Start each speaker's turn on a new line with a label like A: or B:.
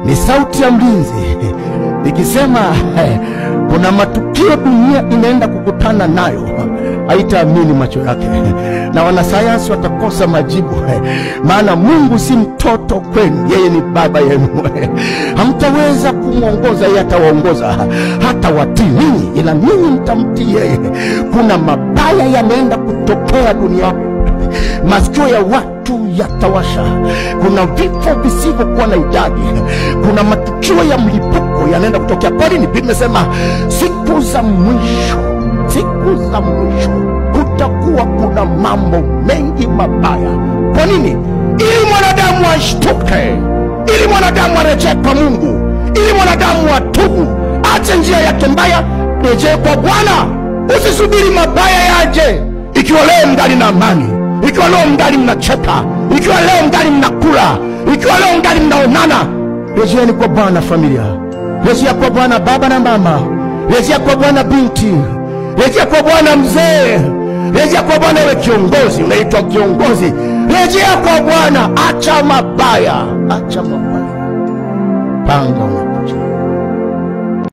A: Ni sauti ya mlinzi ikisema kuna matukio dunia inaenda kukutana nayo, haitaamini macho yake, na wanasayansi watakosa majibu, maana Mungu si mtoto kwenu, yeye ni baba yenu. Hamtaweza kumwongoza, yeye atawaongoza, hata watii ninyi, ila ninyi mtamtii yeye. Kuna mabaya yanaenda kutokea duniani, masikio ya watu yatawasha, kuna vifo visivyokuwa na idadi, kuna matukio ya mlipuko yanaenda kutokea. Kwa nini? Biblia imesema siku za mwisho, siku za mwisho kutakuwa kuna mambo mengi mabaya. Kwa nini? Ili mwanadamu ashtuke, ili mwanadamu arejee kwa Mungu, ili mwanadamu atubu, ache njia yake mbaya, rejee kwa Bwana. Usisubiri mabaya yaje. Ikiwa leo mngali na amani, ikiwa leo mngali mnacheka, ikiwa leo mngali mnakula, ikiwa leo mngali mnaonana, rejeeni kwa Bwana familia, rejea kwa Bwana baba na mama, rejea kwa Bwana binti, rejea kwa Bwana mzee, rejea kwa Bwana wewe kiongozi, unaitwa kiongozi, rejea kwa Bwana. Acha mabaya, acha mabaya, panga